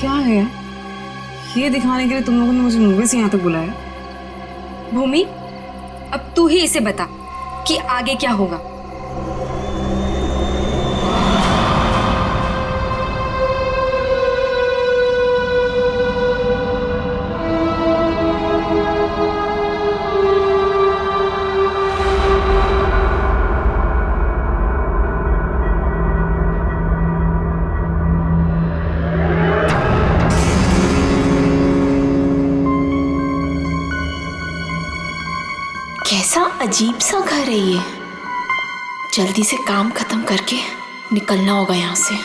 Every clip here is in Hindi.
क्या है ये दिखाने के लिए तुम लोगों ने मुझे मूवी से यहाँ तक बुलाया? भूमि, अब तू ही इसे बता कि आगे क्या होगा। कैसा अजीब सा घर है ये। जल्दी से काम खत्म करके निकलना होगा यहाँ से।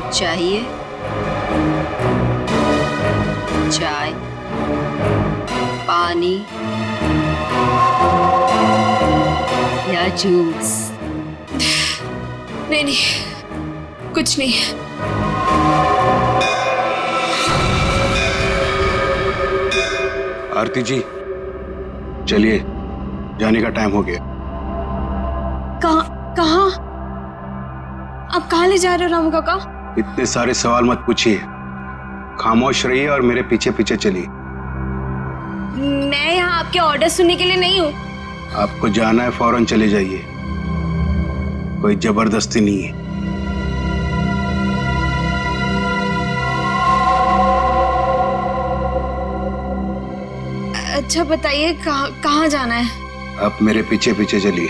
चाहिए चाय, पानी या जूस? नहीं नहीं, कुछ नहीं। आरती जी, चलिए, जाने का टाइम हो गया। कहाँ? अब कहाँ ले जा रहे हो रामू काका? इतने सारे सवाल मत पूछिए, खामोश रहिए और मेरे पीछे पीछे चलिए। मैं यहाँ आपके ऑर्डर सुनने के लिए नहीं हूँ। आपको जाना है, फौरन चले जाइए, कोई जबरदस्ती नहीं है। अच्छा बताइए, कहाँ जाना है? आप मेरे पीछे पीछे चलिए।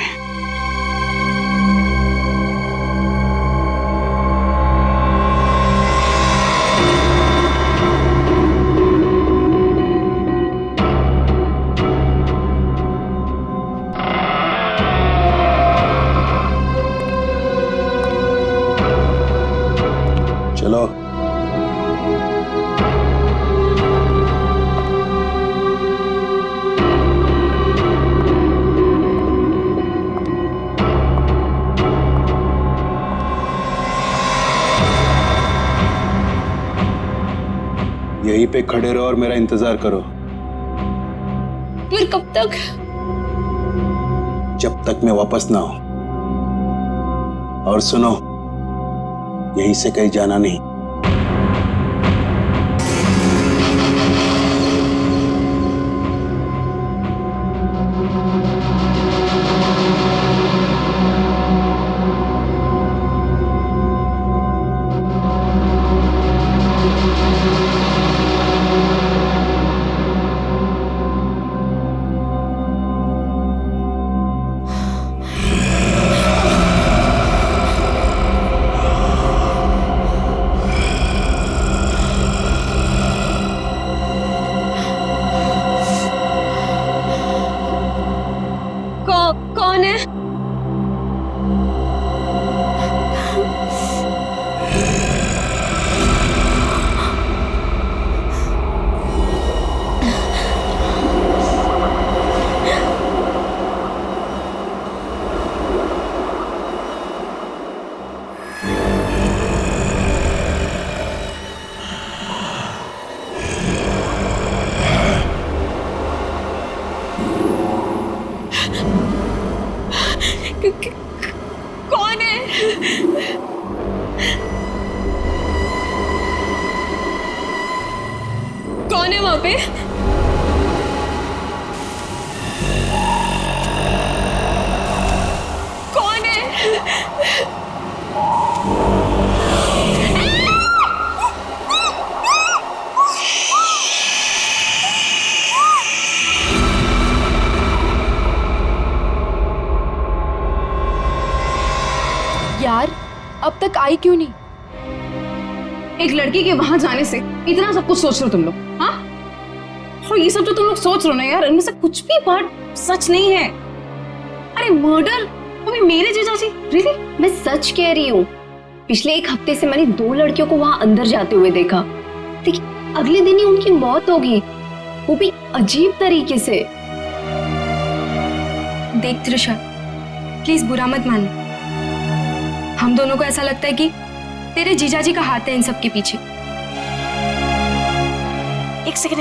चलो। यहीं पे खड़े रहो और मेरा इंतजार करो। फिर कब तक? जब तक मैं वापस ना आऊं। और सुनो, यहीं से कहीं जाना नहीं। कौन है? कौन है? कौन है वहां पे? कौन है? यार, अब तक आई क्यों नहीं? एक लड़की के वहां जाने से इतना सब कुछ सोच रहे हो तुम लोग? हाँ, और ये सब जो तुम लोग सोच रहे हो ना यार, इनमें से कुछ भी बात सच नहीं है। अरे मर्डर, वो भी मेरे जीजाजी? रियली? मैं सच कह रही हूँ। पिछले एक हफ्ते से मैंने 2 लड़कियों को वहां अंदर जाते हुए देखा, लेकिन अगले दिन ही उनकी मौत हो गई, वो भी अजीब तरीके से। देख त्रिशा, प्लीज बुरा मत मान। हम दोनों को ऐसा लगता है कि तेरे जीजाजी का हाथ है इन सब के पीछे। एक सेकंड।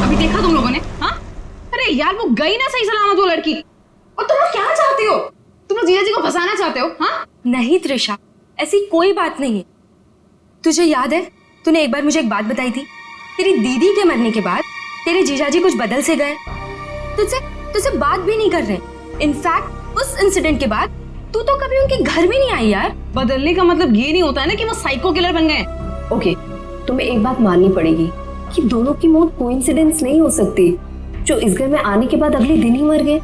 अभी देखा तुम लोगों ने? हाँ, अरे यार वो गई ना सही सलामत वो लड़की। और तुम लोग क्या चाहते हो? तुम लोग जीजा जी को फंसाना चाहते हो? हाँ नहीं त्रिशा, ऐसी कोई बात नहीं है। तुझे याद है तूने एक बार मुझे एक बात बताई थी, तेरी दीदी के मरने के बाद तेरे जीजाजी कुछ बदल से गए, तुझसे बात भी नहीं कर रहे। इनफैक्ट उस इंसिडेंट के बाद तू तो कभी उनके घर भी नहीं आई यार। बदलने का मतलब ये नहीं होता है ना कि वो साइको किलर बन गए। ओके, तुम्हें एक बात माननी पड़ेगी कि दोनों की मौत कोइंसिडेंस नहीं हो सकती, जो इस घर में आने के बाद अगले दिन ही मर गए।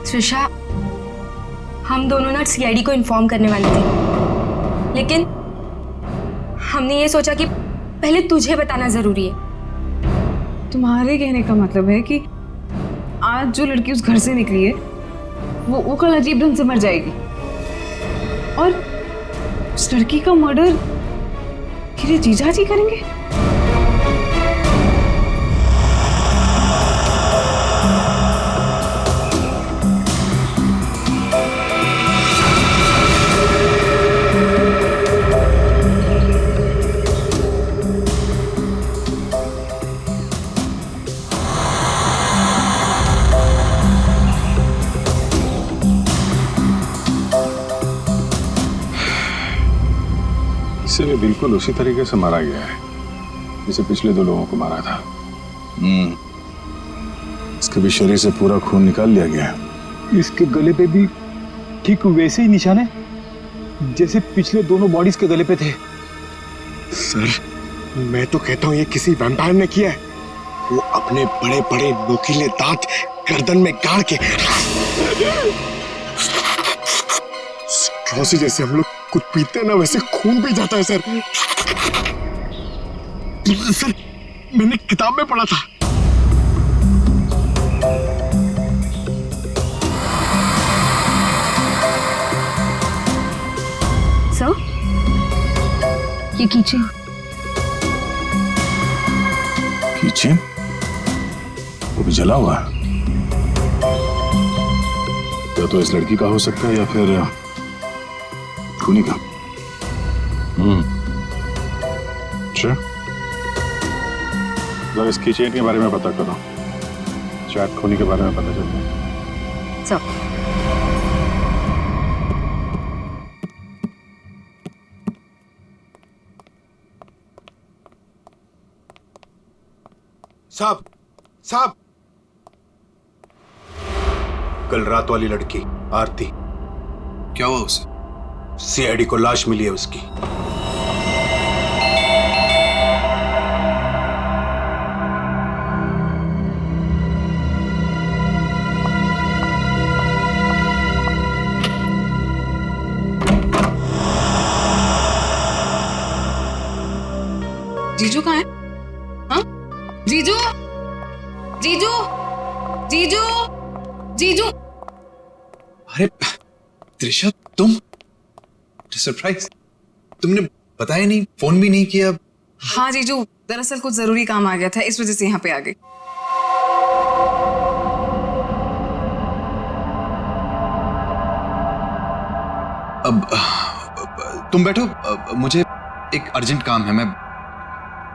त्रिशा, हम दोनों ना सीआईडी को इन्फॉर्म करने वाले थे, लेकिन हमने ये सोचा कि पहले तुझे बताना जरूरी है। तुम्हारे कहने का मतलब है कि आज जो लड़की उस घर से निकली है वो कल अजीब ढंग से मर जाएगी, और उस लड़की का मर्डर मेरे जीजा जी करेंगे? इसे भी बिल्कुल उसी तरीके से मारा गया है जिसे पिछले 2 लोगों को मारा था। इसके भी शरीर से पूरा खून निकाल लिया गया है। इसके गले पे भी ठीक वैसे ही निशान है जैसे पिछले दोनों बॉडीज के गले पे थे। सर, मैं तो कहता हूँ ये किसी वैम्पायर ने किया है। वो अपने बड़े बड़े नोकीले दांत गर्दन में गाड़ के स्ट्रॉ से जैसे हम लोग कुछ पीते हैं ना वैसे खून पी जाता है सर। सर, मैंने किताब में पढ़ा था। सर, ये कीचेन। कीचेन? वो भी जला हुआ है। या तो इस लड़की का हो सकता है या फिर खूनी का। अच्छा, जरा इस कीचेन के बारे में पता करो, शायद खूनी के बारे में पता चलता है। साहब, कल रात वाली लड़की आरती, क्या हुआ उसे? सीआईडी को लाश मिली है उसकी। जीजू कहाँ है? हाँ? जीजू, जीजू, जीजू, जीजू। अरे त्रिशा, तुम? सरप्राइज, तुमने बताया नहीं, फोन भी नहीं किया। हाँ जीजू, दरअसल कुछ जरूरी काम आ गया था, इस वजह से यहाँ पे आ गई। अब तुम बैठो, मुझे एक अर्जेंट काम है, मैं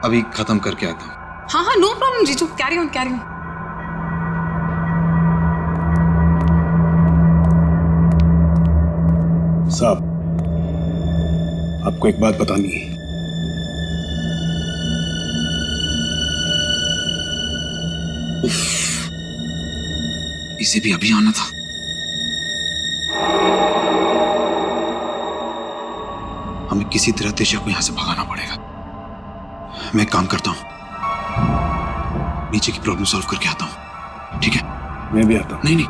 अभी खत्म करके आता हूँ। हाँ हाँ, नो प्रॉब्लम जीजू, कैरी ऑन कैरी ऑन। साहब, आपको एक बात बतानी है। इसे भी अभी आना था। हमें किसी तरह त्रिशा को यहां से भगाना पड़ेगा। मैं एक काम करता हूं, नीचे की प्रॉब्लम सॉल्व करके आता हूं, ठीक है? मैं भी आता हूं। नहीं,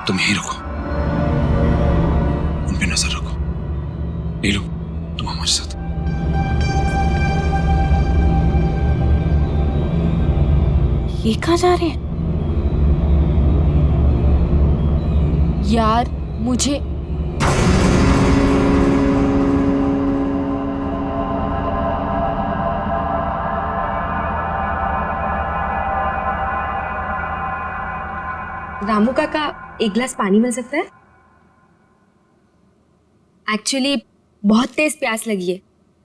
तुम यहीं रुको, उन पे नजर रखो। नीलू, तुम हमारे साथ। ये कहाँ जा रहे हैं? यार मुझे रामू काका, एक गिलास पानी मिल सकता है? एक्चुअली बहुत तेज प्यास लगी है,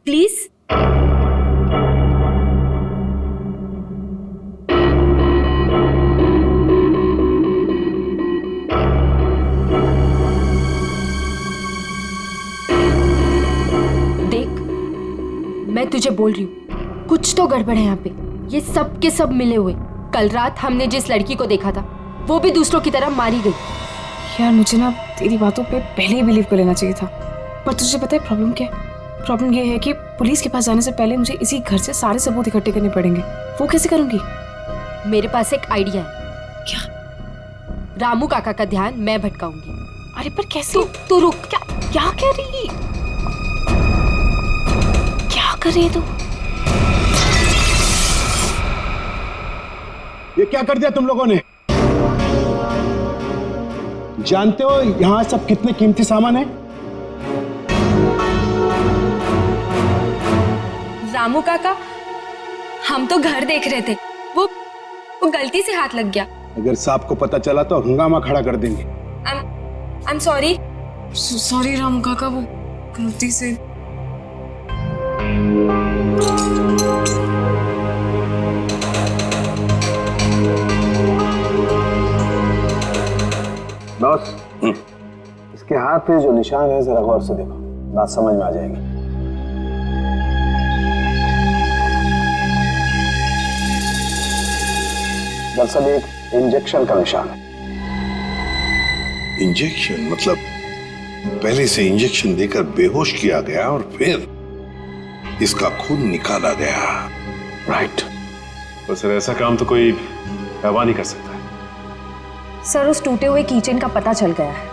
प्लीज। देख, मैं तुझे बोल रही हूँ, कुछ तो गड़बड़ है यहाँ पे। ये सब के सब मिले हुए। कल रात हमने जिस लड़की को देखा था, वो भी दूसरों की तरह मारी गई। यार मुझे ना तेरी बातों पे पहले ही बिलीव कर लेना चाहिए था, पर तुझे पता है प्रॉब्लम क्या है? प्रॉब्लम ये है कि पुलिस के पास जाने से पहले मुझे इसी घर से सारे सबूत इकट्ठे करने पड़ेंगे। वो कैसे करूंगी? मेरे पास एक आइडिया है। क्या? रामू काका का ध्यान मैं भटकाऊंगी। अरे पर कैसे? तू रुक। क्या कर रही? क्या कर रही है तू? ये क्या कर दिया तुम लोगों ने? जानते हो यहां सब कितने कीमती सामान है? रामू काका, हम तो घर देख रहे थे, वो गलती से हाथ लग गया। अगर साहब को पता चला तो हंगामा खड़ा कर देंगे। I am sorry. Sorry Ramu काका, वो गलती से। बॉस, इसके हाथ पे जो निशान है जरा गौर से देखो, बात समझ में आ जाएगी। दरअसल एक इंजेक्शन का निशान है। इंजेक्शन मतलब पहले से इंजेक्शन देकर बेहोश किया गया और फिर इसका खून निकाला गया। राइट। तो सर ऐसा काम तो कोई दवा नहीं कर सकता। सर, उस टूटे हुए कीचेन का पता चल गया है।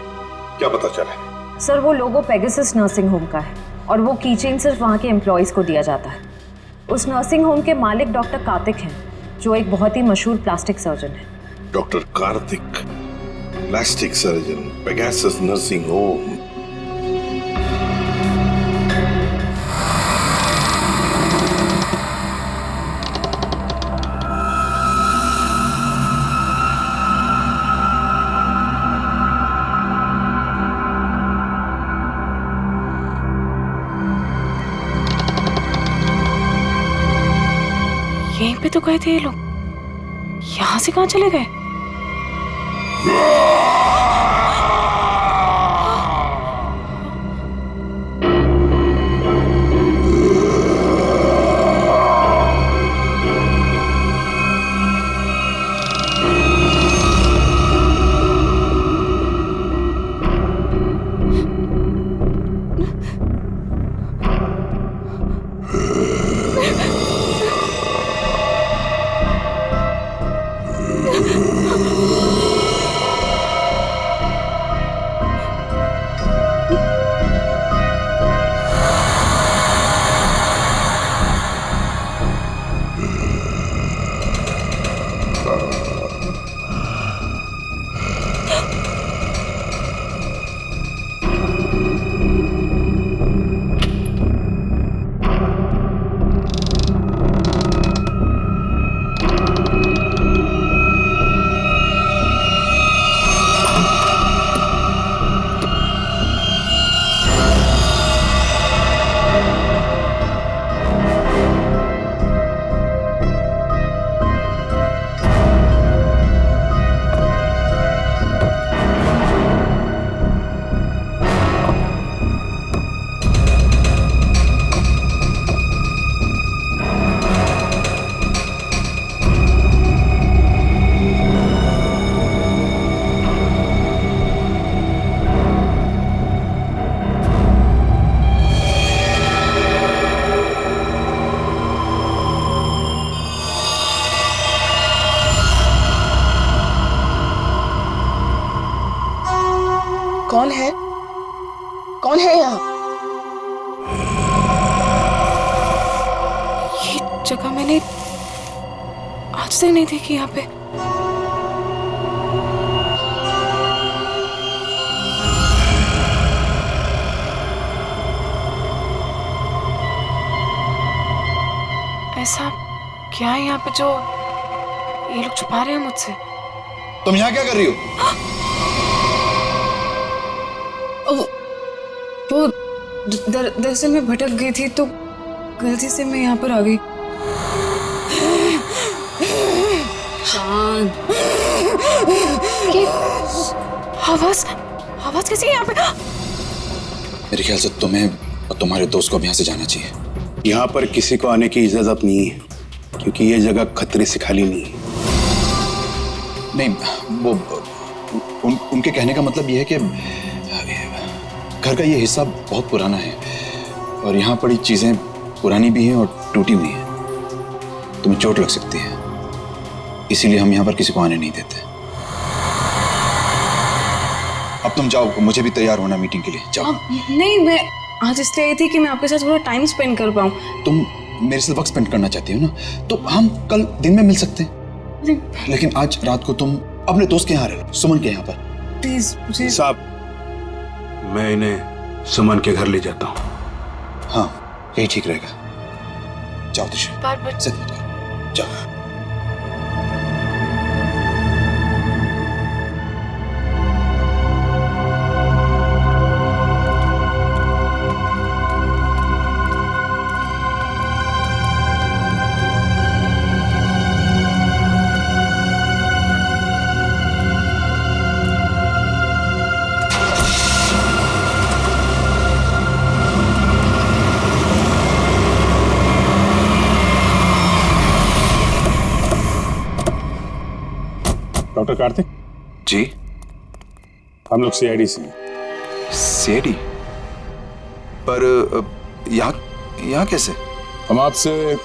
क्या पता चला? सर, वो लोगो पेगासस नर्सिंग होम का है और वो कीचेन सिर्फ वहाँ के एम्प्लॉयज को दिया जाता है। उस नर्सिंग होम के मालिक डॉक्टर कार्तिक हैं, जो एक बहुत ही मशहूर प्लास्टिक सर्जन है। Doctor Kartik, plastic surgeon, Pegasus nursing home. यहीं पे तो गए थे ये लोग, यहाँ से कहाँ चले गए? कौन है? कौन है यहाँ? ये जगह मैंने आज तक नहीं देखी यहाँ पे। ऐसा क्या है यहाँ पे जो ये लोग छुपा रहे हैं मुझसे? तुम यहाँ क्या कर रही हो? वो दरअसल मैं भटक गई थी तो गलती से मैं यहाँ पर आ गई। शांत। आवाज कैसी है यहाँ पे? मेरे ख्याल से तुम्हें और तुम्हारे दोस्त को अब यहाँ से जाना चाहिए। यहाँ पर किसी को आने की इजाजत नहीं है क्योंकि ये जगह खतरे से खाली नहीं है। नहीं, वो उनके कहने का मतलब ये है कि घर का ये हिस्सा बहुत पुराना है और यहाँ पड़ी चीजें पुरानी भी हैं और टूटी हुई हैं। तुम्हें चोट लग सकती है, इसीलिए हम यहाँ पर किसी को आने नहीं देते। अब तुम जाओ, मुझे भी तैयार होना मीटिंग के लिए। जाओ। नहीं, मैं आज इसलिए आई थी कि मैं आपके साथ थोड़ा टाइम स्पेंड कर पाऊँ। तुम मेरे साथ वक्त स्पेंड करना चाहती हो ना, तो हम कल दिन में मिल सकते हैं। लेकिन आज रात को तुम अपने दोस्त के यहाँ रह लो, सुमन के यहाँ पर। प्लीज मुझे। साहब, मैं इन्हें सुमन के घर ले जाता हूँ। हाँ, यही ठीक रहेगा। जाओ दिशा, जिद मत करो, जाओ। डॉक्टर कार्तिक जी, हम लोग सीआईडी से हैं। सीआईडी? पर यहाँ कैसे? हम आपसे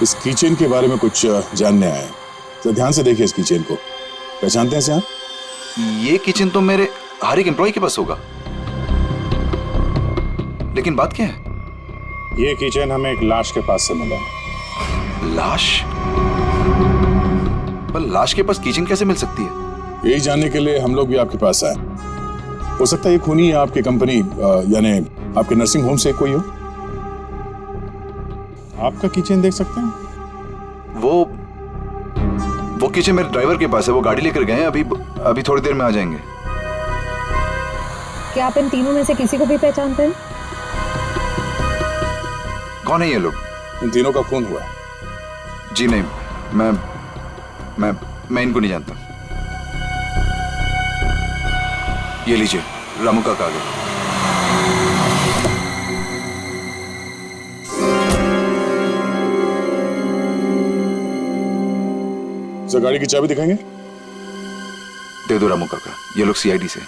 इस किचन के बारे में कुछ जानने आए हैं। तो ध्यान से देखिए इस किचन को। पहचानते हैं इसे आप? ये किचन तो मेरे हर एक एम्प्लॉय के पास होगा, लेकिन बात क्या है? ये किचन हमें एक लाश के पास से मिला। लाश? पर लाश के पास किचन कैसे मिल सकती है? यही जानने के लिए हम लोग भी आपके पास आए। हो सकता है ये खूनी आपकी कंपनी यानी आपके नर्सिंग होम से कोई हो। आपका किचन देख सकते हैं? वो किचन मेरे ड्राइवर के पास है, वो गाड़ी लेकर गए हैं। अभी थोड़ी देर में आ जाएंगे। क्या आप इन तीनों में से किसी को भी पहचानते हैं? कौन है ये लोग? इन तीनों का खून हुआ। जी नहीं, मैं इनको नहीं जानता। ये लीजिए, रामू का कागज। सर, गाड़ी की चाबी दिखाएंगे? दे दो रामू काका, ये लोग सीआईडी से।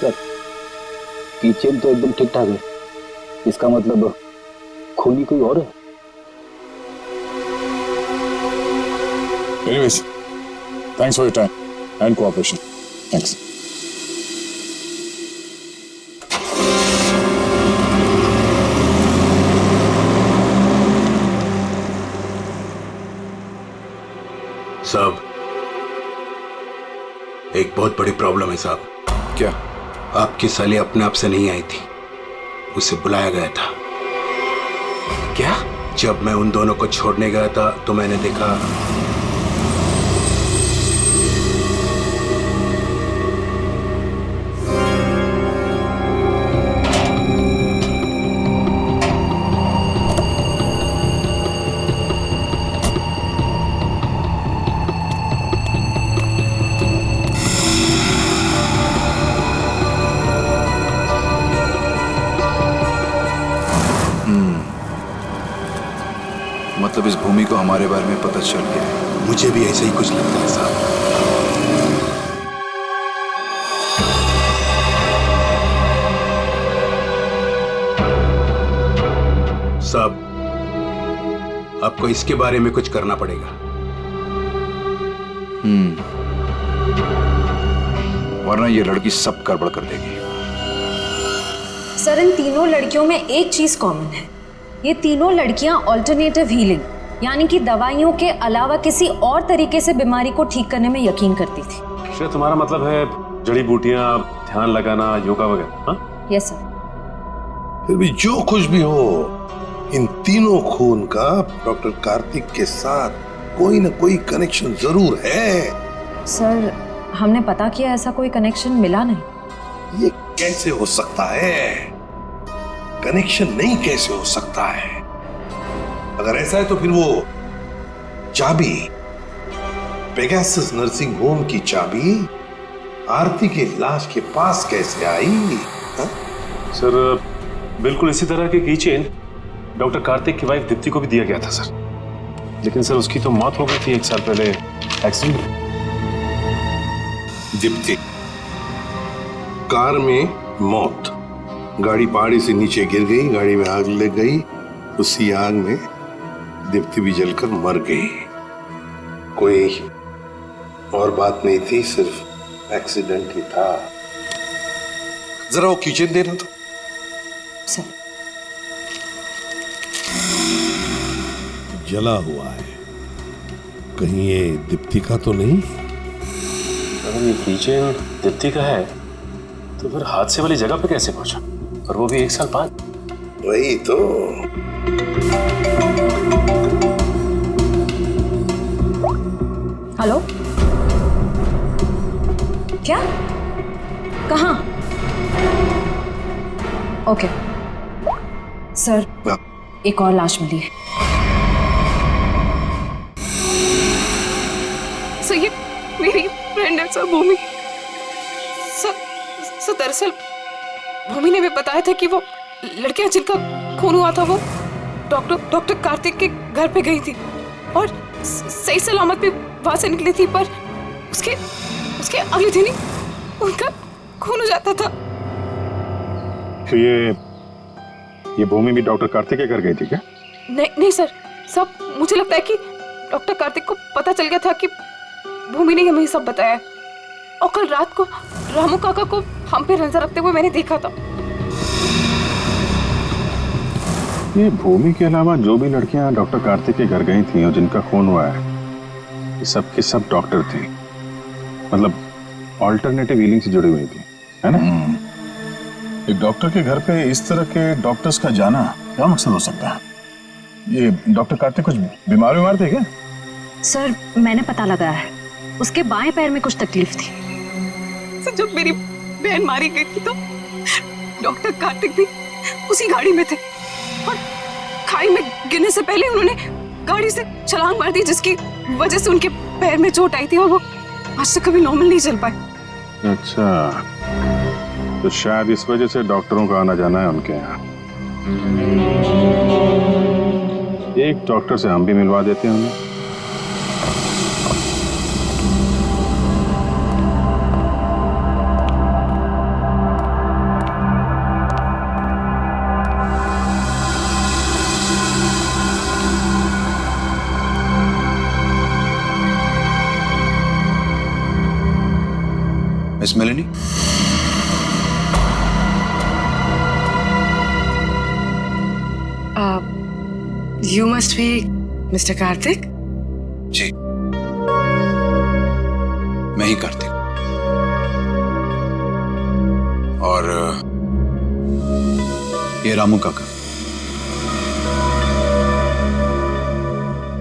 सर, किचन तो एकदम ठीक ठाक है। इसका मतलब खूनी कोई और है। Anyways, thanks for your time and cooperation. Thanks. साहब, एक बहुत बड़ी प्रॉब्लम है साहब। क्या? आपकी साली अपने आप से नहीं आई थी, उसे बुलाया गया था। क्या? जब मैं उन दोनों को छोड़ने गया था तो मैंने देखा मतलब इस भूमि को हमारे बारे में पता चल गया है। मुझे भी ऐसा ही कुछ लगता है साहब। साहब, आपको इसके बारे में कुछ करना पड़ेगा। वरना ये लड़की सब गड़बड़ कर देगी। सर, इन तीनों लड़कियों में एक चीज कॉमन है। ये तीनों लड़कियां ऑल्टरनेटिव हीलिंग यानी कि दवाइयों के अलावा किसी और तरीके से बीमारी को ठीक करने में यकीन करती थी। तुम्हारा मतलब है जड़ी बूटियां, ध्यान लगाना, योगा वगैरह। हाँ यस सर। फिर भी जो कुछ भी हो, इन तीनों खून का डॉक्टर कार्तिक के साथ कोई ना कोई कनेक्शन जरूर है। सर हमने पता किया, ऐसा कोई कनेक्शन मिला नहीं। ये कैसे हो सकता है? कनेक्शन नहीं कैसे हो सकता है? अगर ऐसा है तो फिर वो चाबी, पेगासस नर्सिंग होम की चाबी आरती की लाश के पास कैसे आई? सर बिल्कुल इसी तरह की कीचेन डॉक्टर कार्तिक की वाइफ दीप्ति को भी दिया गया था सर, लेकिन सर उसकी तो मौत हो गई थी 1 साल पहले एक्सीडेंट में। दीप्ति, कार में मौत, गाड़ी पहाड़ी से नीचे गिर गई, गाड़ी में आग लग गई, उसी आग में दीप्ति भी जलकर मर गई। कोई और बात नहीं थी, सिर्फ एक्सीडेंट ही था। जरा वो किचन देना तो। सर जला हुआ है, कहीं ये दीप्ति का तो नहीं? अगर ये कीचेन दीप्ति का है तो फिर हादसे वाली जगह पे कैसे पहुंचा, और वो भी 1 साल बाद? वही तो। हेलो, क्या? कहाँ? ओके सर, एक और लाश मिली है। सर ये मेरी फ्रेंड है सर, भूमि। सर दरअसल भूमि ने भी बताया था कि वो लड़कियां जिनका खून हुआ था वो डॉक्टर कार्तिक के घर पे गई थी और सही सलामत भी वहां से निकली थी, पर उसके अगले दिन ही उनका खून हो जाता था। तो ये भूमि भी डॉक्टर कार्तिक के घर गई थी क्या? नहीं सर, सब मुझे लगता है कि डॉक्टर कार्तिक को पता चल गया था कि भूमि ने हमें सब बताया, और कल रात को रामू काका को हम पे नजर रखते हुए मैंने देखा था। ये भूमि के अलावा जो भी लड़कियां डॉक्टर कार्तिक के घर गई थी और जिनका खून हुआ है, ये सब के सब डॉक्टर थे, मतलब ऑल्टरनेटिव हीलिंग से जुड़ी हुई थी, है ना? एक डॉक्टर के घर पे इस तरह के डॉक्टर्स का जाना क्या मकसद हो सकता है? ये डॉक्टर कार्तिक कुछ बीमार थे क्या? सर मैंने पता लगाया है, उसके बाएं पैर में कुछ तकलीफ थी। सर जब मेरी बहन मारी गई थी तो डॉक्टर कार्तिक भी उसी गाड़ी में थे, और खाई में गिरने से पहले उन्होंने गाड़ी से छलांग मार दी, जिसकी वजह से उनके पैर में चोट आई थी और वो आज तक कभी नॉर्मल नहीं चल पाए। अच्छा, तो शायद इस वजह से डॉक्टरों का आना जाना है उनके यहाँ। एक डॉक्टर से हम भी मिलवा देते हैं उन्हें। Miss Melanie, You must be Mr. Kartik? जी, मैं ही कार्तिक। और ये रामू काका।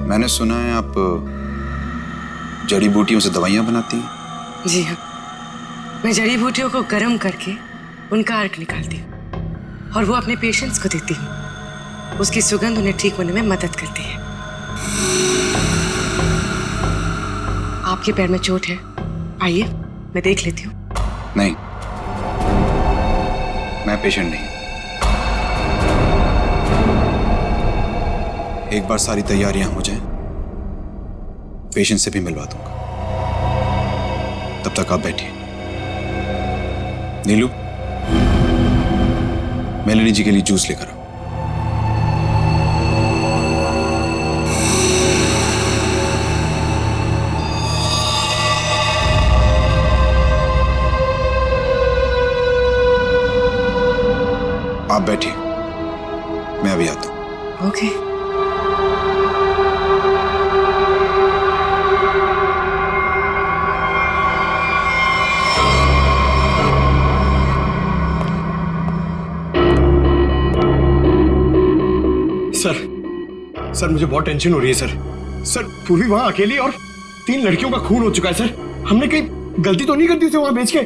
मैंने सुना है आप जड़ी बूटियों से दवाइयां बनाती हैं। जी हाँ, मैं जड़ी बूटियों को गर्म करके उनका अर्क निकालती हूँ और वो अपने पेशेंट्स को देती हूँ। उसकी सुगंध उन्हें ठीक होने में मदद करती है। आपके पैर में चोट है, आइए मैं देख लेती हूँ। नहीं, मैं पेशेंट नहीं। एक बार सारी तैयारियां हो जाएं, पेशेंट से भी मिलवा दूंगा। तब तक आप बैठिए। नीलू, मेलेनी जी के लिए जूस लेकर आओ। आप बैठिए, मैं अभी आता हूं। ओके। सर मुझे बहुत टेंशन हो रही है सर पूर्वी वहां अकेली और 3 लड़कियों का खून हो चुका है सर। हमने कहीं गलती तो नहीं कर दी उसे वहां भेज के?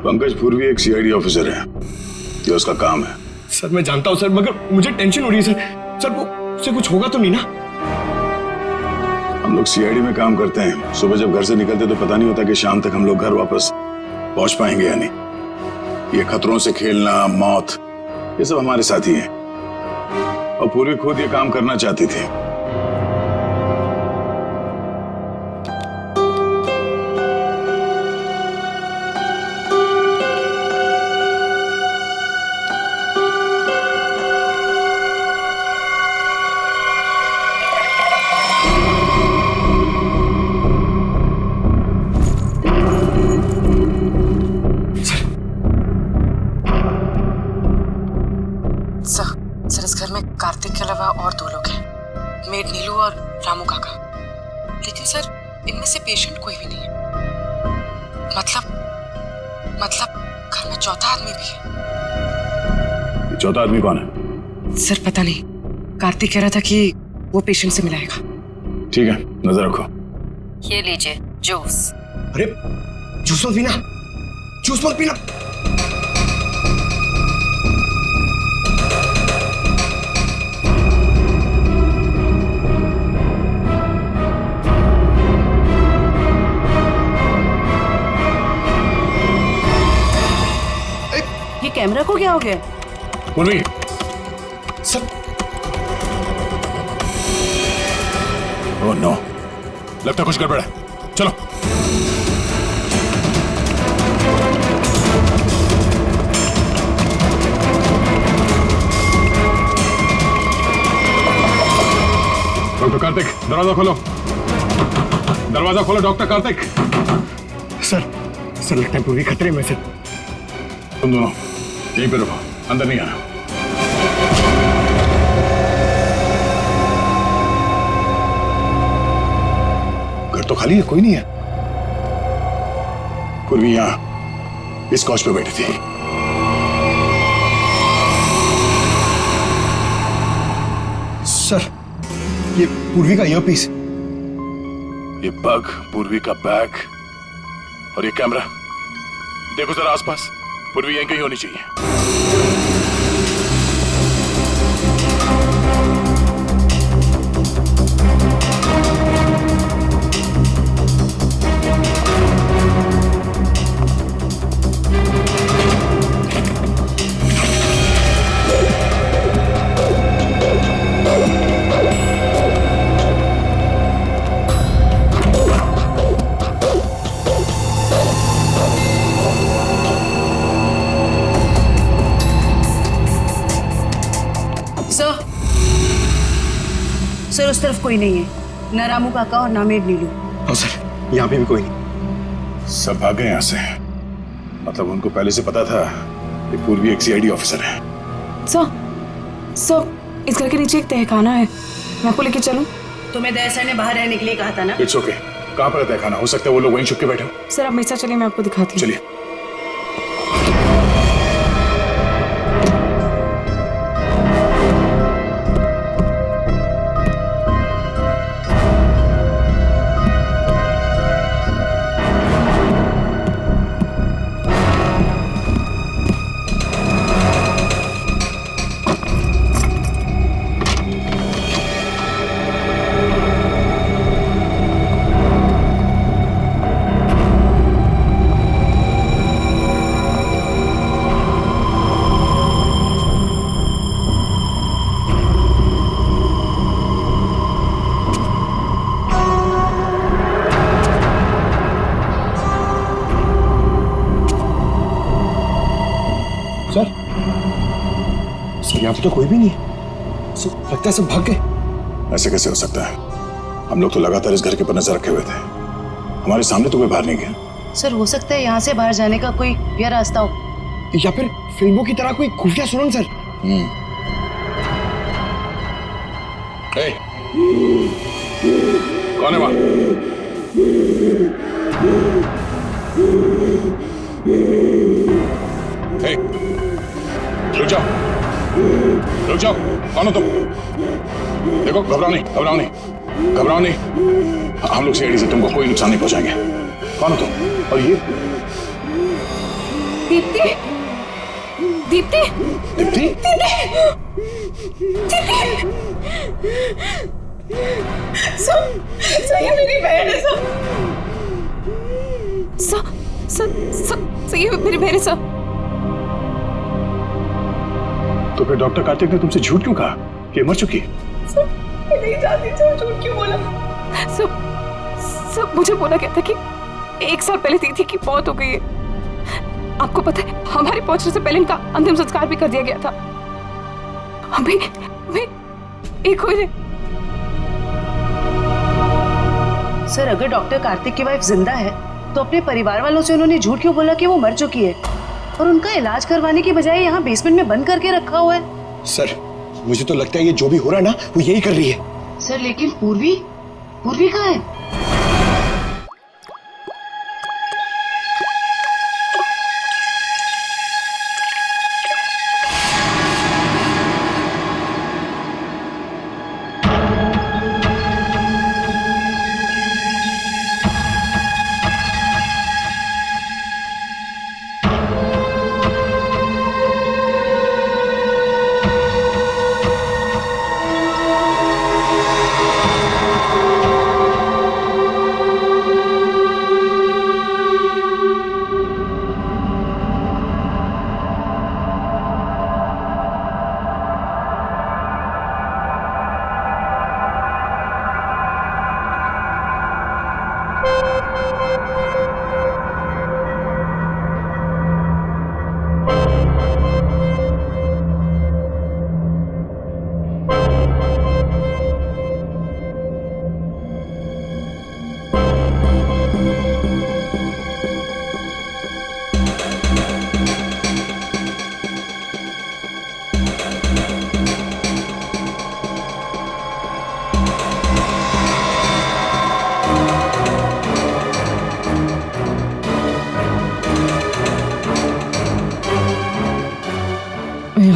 पंकज पूर्वी एक सीआईडी ऑफिसर है, ये उसका काम है। सर मैं जानता हूं सर, मगर मुझे टेंशन हो रही है सर वो उससे कुछ होगा तो नहीं ना? हम लोग सीआईडी में काम करते हैं, सुबह जब घर से निकलते तो पता नहीं होता कि शाम तक हम लोग घर वापस पहुंच पाएंगे या नहीं। ये खतरों से खेलना, मौत, ये सब हमारे साथी हैं और पूर्वी खुद ये काम करना चाहती थी। सर इस घर में कार्तिक के अलावा और 2 लोग हैं, मेड नीलू और रामू काका। लेकिन सर इनमें से पेशेंट कोई भी नहीं है। मतलब घर में चौथा आदमी भी है। ये चौथा आदमी कौन है? सर पता नहीं, कार्तिक कह रहा था कि वो पेशेंट से मिलाएगा। ठीक है, नजर रखो। ये लीजिए जूस। अरे जूस मत पीना, जूस मत पीना। ये कैमरा को क्या हो गया? पूर्वी सर ओह नो, लगता कुछ गड़बड़ है। चलो डॉक्टर कार्तिक, दरवाजा खोलो, दरवाजा खोलो डॉक्टर कार्तिक। सर लगता है पूरी खतरे में। सर तुम दोनों यहीं पे रुको, अंदर नहीं आना। घर तो खाली है, कोई नहीं है। पूर्वी यहां इस कॉच पे बैठी थी। सर ये पूर्वी का ईयरपीस, ये पग, पूर्वी का बैग और ये कैमरा। देखो जरा आसपास, पूर्वी यहीं कहीं होनी चाहिए। सर उस तरफ कोई नहीं है, न रामू काका और ना मेड नीलू। हाँ सर, यहाँ पे भी कोई नहीं। सब भाग गए यहाँ से। मतलब उनको पहले से पता था कि पूर्वी एक सीआईडी ऑफिसर है। सर इस घर के नीचे एक तहखाना है, मैं आपको लेके चलूं? तुम्हें दया सर ने बाहर रहने के लिए कहा था ना? It's okay. कहाँ पर है तहखाना? हो सकता है वो लोग वहीं छुप के बैठे हो। सर आप मेरे साथ चलिए, मैं आपको दिखाती हूँ। चलिए। सर यहाँ पे तो कोई भी नहीं है। सर लगता है सब भाग गए। ऐसे कैसे हो सकता है? हम लोग तो लगातार इस घर के ऊपर नजर रखे हुए थे, हमारे सामने तो कोई बाहर नहीं गया। सर हो सकता है यहाँ से बाहर जाने का कोई या रास्ता हो, या फिर फिल्मों की तरह कोई खुफिया सुरंग। Sir hey! कौन है वहां? hey! रुक जाओ। रुक जाओ, कौन हो तुम? देखो, घबराओ नहीं, घबराओ नहीं, घबराओ नहीं। हम लोग सीआईडी से तुमको कोई नुकसान नहीं पहुंचाएंगे। कौन हो तुम? और ये दीप्ति, दीप्ति, दीप्ति? सर ये मेरी बहन है सर, ये मेरी बहन है सर। तो फिर डॉक्टर कार्तिक ने तुमसे झूठ क्यों कहा कि मर चुकी है? सर मैं नहीं जानती सर, झूठ क्यों बोला? सब मुझे बोला गया था कि 1 साल पहले दीदी की मौत हो गई है। आपको पता है हमारे पहुंचने से पहले इनका अंतिम संस्कार भी कर दिया गया था। हमें एक हुए। सर अगर डॉक्टर कार्तिक की वाइफ जिंदा है तो अपने परिवार वालों से उन्होंने झूठ क्यों बोला कि वो मर चुकी है और उनका इलाज करवाने की बजाय यहाँ बेसमेंट में बंद करके रखा हुआ है? सर मुझे तो लगता है ये जो भी हो रहा है ना वो यही कर रही है। सर लेकिन पूर्वी कहाँ है?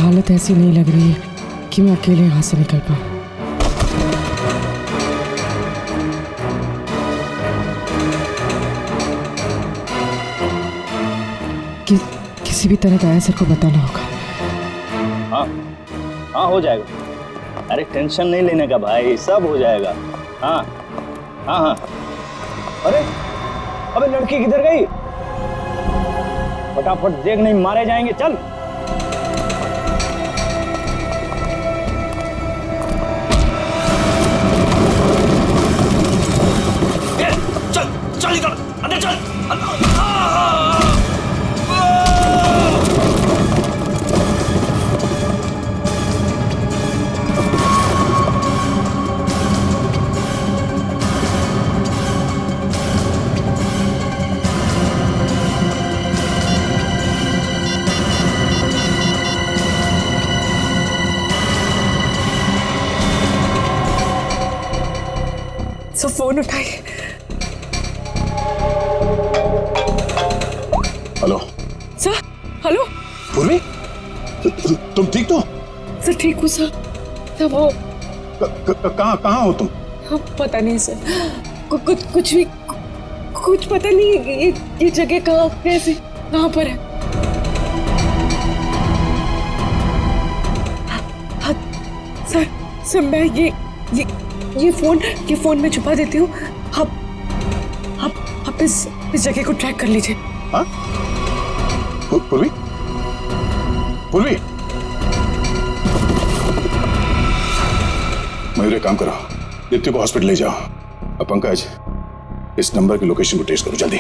हालत ऐसी नहीं लग रही है कि मैं अकेले यहाँ से निकल पाऊँ। किसी भी तरह दया सर को बताना होगा। हाँ हाँ हो जाएगा। अरे टेंशन नहीं लेने का भाई, सब हो जाएगा। हाँ हाँ हाँ। अरे अबे लड़की किधर गई? फटाफट देख, नहीं मारे जाएंगे। चल चल निकल, अंदर चल। सो फोन उठाइए। Hello sir. हेलो पूर्वी, तुम ठीक तो? सर ठीक हूँ सर। सर वो कहाँ हो तुम? पता नहीं सर, कुछ भी कुछ पता नहीं। ये जगह कहाँ, कैसे, कहाँ पर है? सर मैं ये फोन में छुपा देती हूँ। आप इस जगह को ट्रैक कर लीजिए। हाँ? पूर्वी, पूर्वी, मयूर एक काम करो, दीप्ति को हॉस्पिटल ले जाओ। अब पंकज, इस नंबर की लोकेशन को ट्रेस करो जल्दी।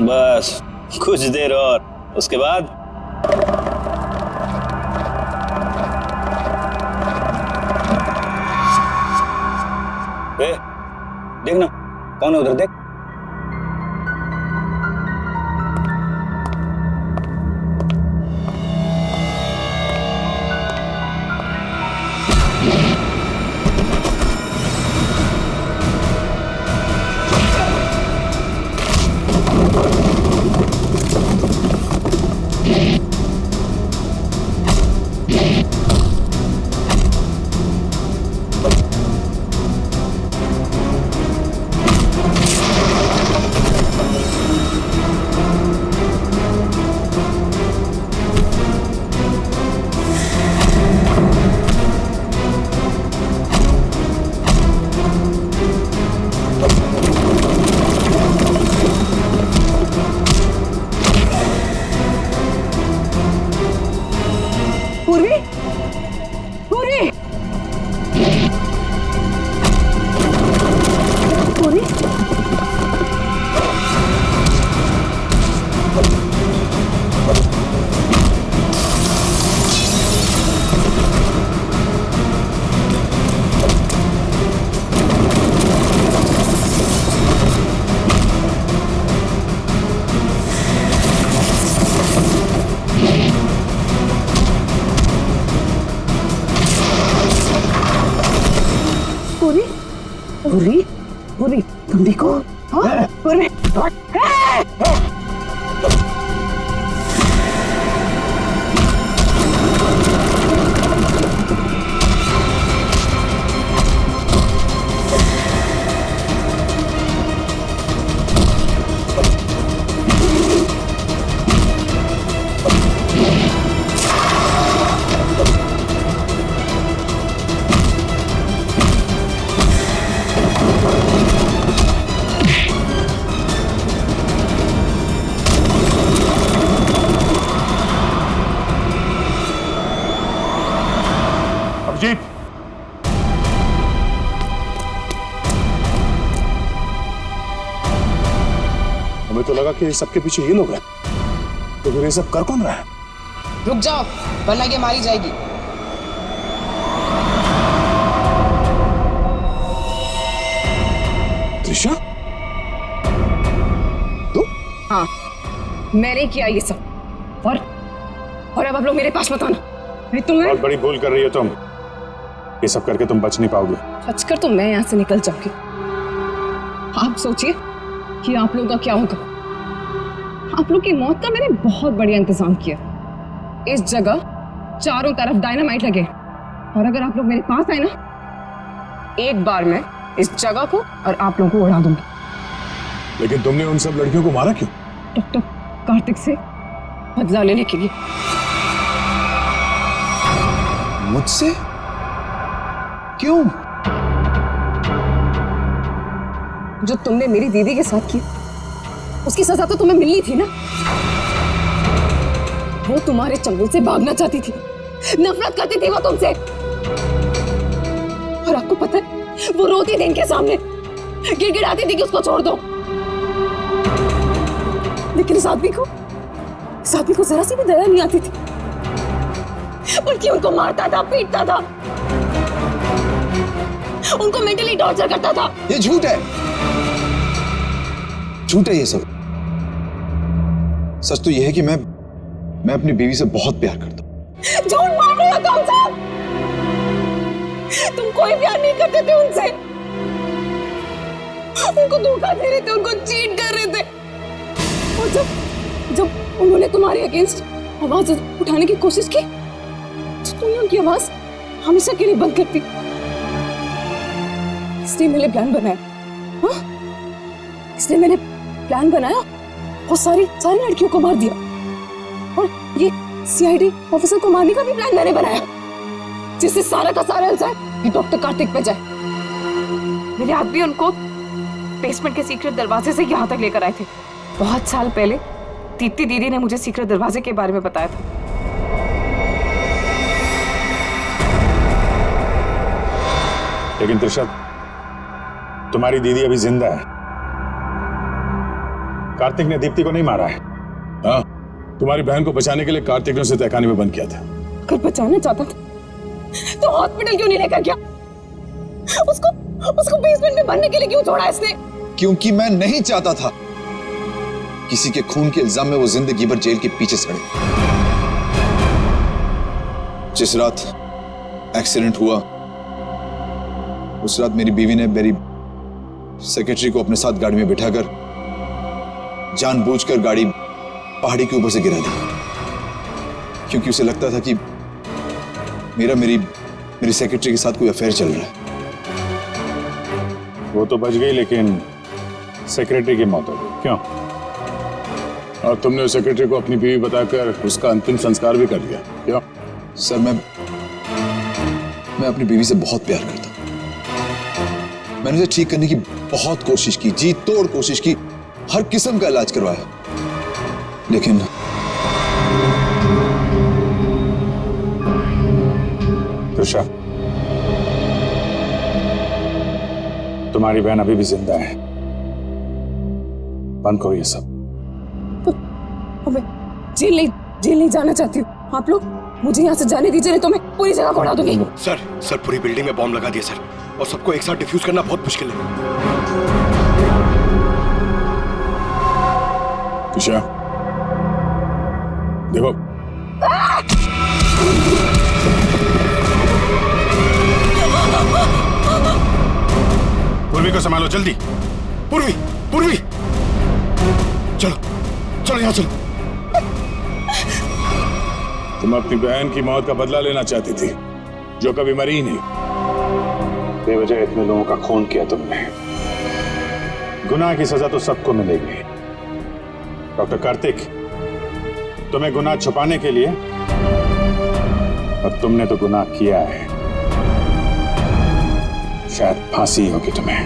बस कुछ देर और, उसके बाद देख ना कौन है उधर, देख। पूरी तुम देखो। हाँ पूरी अभिजीत, हमें तो लगा कि सबके पीछे ये लोग हैं, तो फिर ये सब कर कौन रहा है? रुक जाओ वरना ये मारी जाएगी। त्रिशा, हाँ मैंने किया ये सब, और अब आप लोग मेरे पास मत आना। तुम्हें बहुत बड़ी भूल कर रही हो तुम। ये सब करके तुम बच नहीं पाओगे। बचकर तो मैं यहाँ से निकल जाऊंगी। आप सोचिए कि आप लोगों का क्या होगा। आप लोग की मौत का मैंने बहुत बढ़िया इंतजाम किया। इस जगह चारों तरफ डायनामाइट लगे, और अगर आप लोग मेरे पास आए ना, एक बार मैं इस जगह को और आप लोगों को उड़ा दूंगी। लेकिन तुमने उन सब लड़कियों को मारा क्यों? डॉक्टर कार्तिक से बदला लेने के लिए। मुझसे? क्यों? जो तुमने मेरी दीदी के साथ की, उसकी सजा तो तुम्हें मिलनी थी ना। वो तुम्हारे चंगुल से भागना चाहती थी, नफरत करती थी वो तुमसे। और आपको पता है, वो रोती थी इनके सामने, गिड़गिड़ाती थी कि उसको छोड़ दो। लेकिन इस आदमी को जरा सी भी दया नहीं आती थी, बल्कि उनको मारता था, पीटता था, उनको मेंटली टॉर्चर करता था। ये झूठ है, झूठ है ये सब। सच तो ये है कि मैं अपनी बीवी से बहुत प्यार करता हूँ। झूठ मार रहे हो तुम सब। तुम कोई प्यार नहीं करते थे उनसे, उनको धोखा दे रहे थे, उनको चीट कर रहे थे। और जब उन्होंने तुम्हारे अगेंस्ट आवाज उठाने की कोशिश की, तो तुमने उनकी आवाज हमेशा के लिए बंद कर दी। इसलिए मैंने प्लान बनाया। हाँ, इसलिए मैंने प्लान बनाया और सारी लड़कियों को मार दिया। और ये सीआईडी ऑफिसर को मारने का भी प्लान मैंने बनाया, जिससे सारा का सारा इल्जाम डॉक्टर कार्तिक पे जाए। मेरे आदमी उनको बेसमेंट के सीक्रेट दरवाजे से यहाँ तक लेकर आए थे। बहुत साल पहले दीप्ति दीदी ने मुझे सीक्रेट दरवाजे के बारे में बताया था। लेकिन त्रिशा, तुम्हारी दीदी अभी जिंदा है। कार्तिक ने दीप्ति को नहीं मारा है। हाँ, तुम्हारी बहन को बचाने के लिए कार्तिक ने उसे तहखाने में बंद किया था। अगर बचाना चाहता था तो हॉस्पिटल क्यों नहीं लेकर गया? उसको बेसमेंट में भरने के लिए क्यों छोड़ा इसने? क्योंकि मैं नहीं चाहता था किसी के खून के इल्जाम में वो जिंदगी भर जेल के पीछे सड़े। जिस रात एक्सीडेंट हुआ उस रात मेरी बीवी ने मेरी सेक्रेटरी को अपने साथ गाड़ी में बिठाकर जानबूझकर गाड़ी पहाड़ी के ऊपर से गिरा दी, क्योंकि उसे लगता था कि मेरी सेक्रेटरी के साथ कोई अफेयर चल रहा है। वो तो बच गई, लेकिन सेक्रेटरी की मौत हो गई। क्यों? और तुमने उस सेक्रेटरी को अपनी बीवी बताकर उसका अंतिम संस्कार भी कर दिया। क्यों? सर मैं अपनी बीवी से बहुत प्यार करता हूं। मैंने उसे ठीक करने की बहुत कोशिश की, जी तोड़ कोशिश की, हर किस्म का इलाज करवाया, लेकिन तुषा, तुम्हारी बहन अभी भी जिंदा है। बंद करो ये सब। मैं जेल नहीं जाना चाहती हूँ। आप लोग मुझे यहाँ से जाने दीजिए, नहीं तो मैं पूरी जगह को उड़ा दूंगी। सर पूरी बिल्डिंग में बॉम्ब लगा दिया सर, और सबको एक साथ डिफ्यूज करना बहुत मुश्किल है। तुषा, देखो, पूर्वी को संभालो जल्दी। पूर्वी चलो यहाँ चलो। तुम अपनी बहन की मौत का बदला लेना चाहती थी, जो कभी मरी ही नहीं। बेवजह इतने लोगों का खून किया तुमने। गुनाह की सजा तो सबको मिलेगी। डॉक्टर कार्तिक, तुम्हें गुनाह छुपाने के लिए, और तुमने तो गुनाह किया है। शायद फांसी होगी तुम्हें।